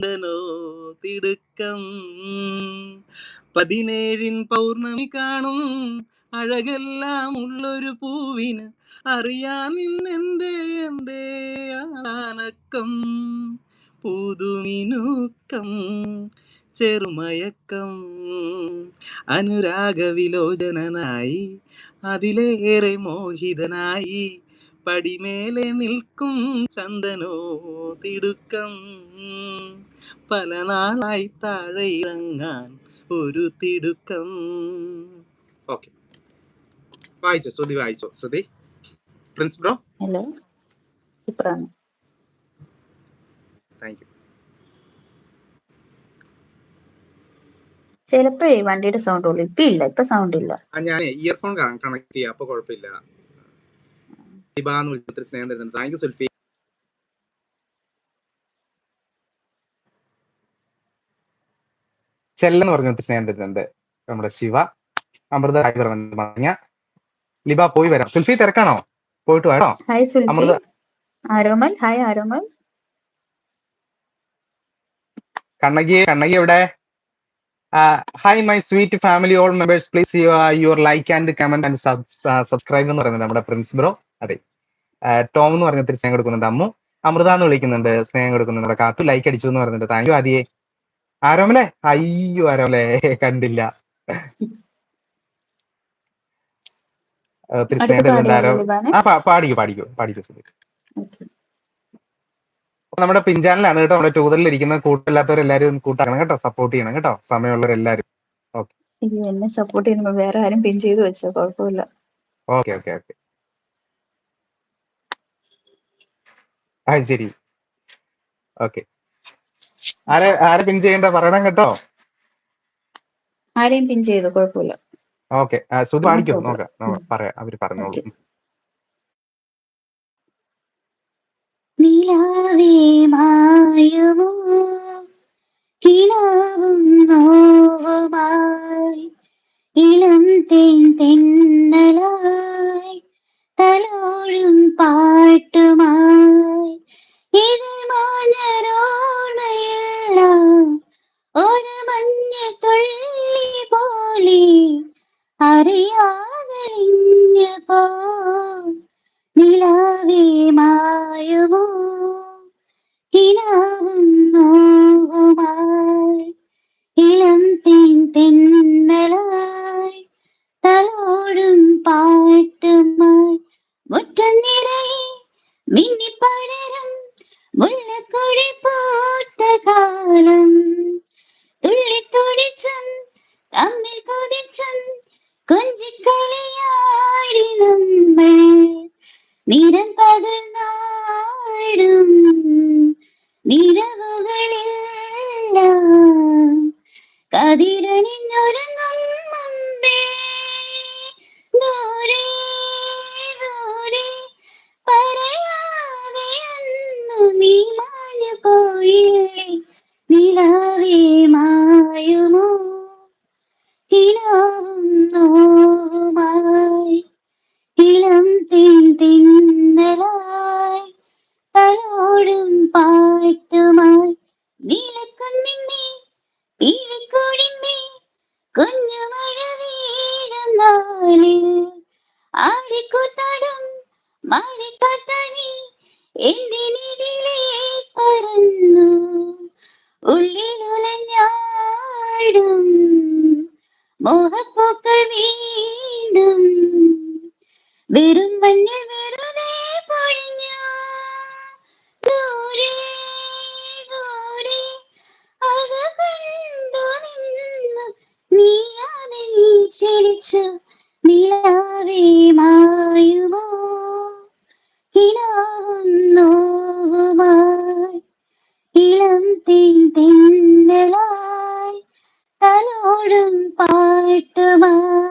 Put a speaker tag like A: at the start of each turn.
A: ചന്ദനോ തിടുക്കം 17 പൗർണമി കാണും അഴകെല്ലാം ഉള്ളൊരു പൂവിന് അറിയാൻ നിന്നെന്തേ എന്തേ ആനക്കം പുതുമിനുക്കം ചെറുമയക്കം അനുരാഗവിലോചനായി അതിലേറെ മോഹിതനായി പടിമേലെ നിൽക്കും ചന്ദനോ തിടുക്കം പല നാളായി താഴെ ഇറങ്ങാൻ ഒരു തിടുക്കം. ഓക്കെ, വായിച്ചോ ശ്രുതി, വായിച്ചോ ശ്രുതി. Prince bro.
B: ഹലോ, സൂപ്പറാണ്.
A: Thank you.
B: ചിലപ്പോഴേ വണ്ടിയുടെ സൗണ്ട് ഉള്ളു. ഇപ്പൊ ഇല്ല, ഇപ്പൊ സൗണ്ട് ഇല്ല.
A: ഞാൻ ഇയർഫോൺ കണക്ട് ചെയ്യാം, അപ്പൊ കുഴപ്പമില്ല. സ്നേഹം തരുന്നുണ്ട്. Thank you Zulfi. ചെല്ലെന്ന് പറഞ്ഞിട്ട് സ്നേഹം തരുന്നുണ്ട് നമ്മുടെ ശിവ. അമൃത പറഞ്ഞ ലിബ പോയി വരാം. സുൽഫി തിരക്കാണോ? പോയിട്ട് വേണോ?
B: ഹായ് സുൽഫി. ആരോമൽ, ഹായ് ആരോമൽ.
A: കണ്ണകി എവിടെ? Hi my sweet family all members, please your like and comment and subscribe എന്ന് പറയുന്നത് നമ്മുടെ പ്രിൻസ് ബ്രോ. അതെ, ടോം എന്ന് പറഞ്ഞ സ്നേഹം കൊടുക്കുന്നുണ്ട്. അമ്മു. അമൃത എന്ന് വിളിക്കുന്നുണ്ട്, സ്നേഹം കൊടുക്കുന്നുണ്ട്. നമ്മുടെ കാത്തു ലൈക്ക് അടിച്ചു എന്ന് പറയുന്നുണ്ട്. Thank you ആദിയെ. ആരോമലേ, അയ്യോ ആരോമലേ കണ്ടില്ല. ഒത്തിരി സ്നേഹം തരുന്നുണ്ട് ആരോ. പാടിക്കോ സുധി. നമ്മുടെ പിൻചാനലാണ് കേട്ടോ. നമ്മുടെ ടൂതറിൽ ഇരിക്കുന്ന കൂട്ടല്ലാത്തവരെല്ലാരും കൂട്ടാക്കണം കേട്ടോ, സപ്പോർട്ട് ചെയ്യണം കേട്ടോ, സമയമുള്ളവരെല്ലാരും. ഓക്കെ,
B: എന്നെ സപ്പോർട്ട് ചെയ്യുമ്പോൾ വേറെ ആരും പിൻ ചെയ്ത് വെച്ചോ, കുഴപ്പമില്ല.
A: ഓക്കെ ഓക്കെ ഓക്കെ, അത് ശരി. ഓക്കെ, ആരെ പിൻ ചെയ്യണ്ട പറയണം കേട്ടോ.
B: ആരെയും പിൻ ചെയ്തു, കുഴപ്പമില്ല.
A: ഓക്കെ, സുധി പാടിക്കോ, നോക്കാം, പറയാം, അവര് പറഞ്ഞോളൂ.
B: നിലാവേ മായുമോ കിനാവും നോവുമായി ഇളം തെന്നലായി തലോഴും പാട്ടുമായി ഇത് മാഞ്ഞരോണയെല്ലാം ഒരു മഞ്ഞ തുള്ളി പോലെ അറിയാതറിഞ്ഞു പോ. നിലാവേ മായുമോ കിനാവും നോവുമായി ഇളം തെന്നലായി തലോടും പാട്ടുമായി മുറ്റം നിറയെ മിന്നിപ്പടരും മുല്ലക്കൊടി പൂത്ത കാലം തുള്ളിത്തുടിച്ചും തമ്മിൽ കൊതിച്ചും കൊഞ്ചിക്കളിയാടി നമ്മൾ നിരം പകർന്നാടും നിരവുകളെല്ലാം കതിരണിഞ്ഞൊരുങ്ങും മുമ്പേ ദൂരെ ദൂരെ പറയാതെയൊന്നു നീ മാഞ്ഞു പോയില്ലേ. നിലാവേ മായുമോ കിനാവും നോവുമായി ഇളം തെന്നലായി തലോടും പാട്ടുമായി നീലക്കുന്നിന്റെ പീലിക്കൂടിന്റെ കുഞ്ഞുമഴ വീഴും നാളിൽ ആടിക്കൂത്താടും മാറിക്കാത്തനി എന്തിനിതിലേ പറന്നു ഉള്ളിലുലഞ്ഞാടും മോഹപ്പൂക്കൾ വീണ്ടും വെറും മഞ്ഞിൽ വെറുതെ പൊഴിഞ്ഞു ദൂരെ ദൂരെ അകകണ്ടു നിന്നു നീയാതെ നീ ചിരിച്ചു. നിലാവേ മായുമോ കിനാവും നോവുമായി ഇളം തെന്നലായി തലോടും പാട്ടുമായി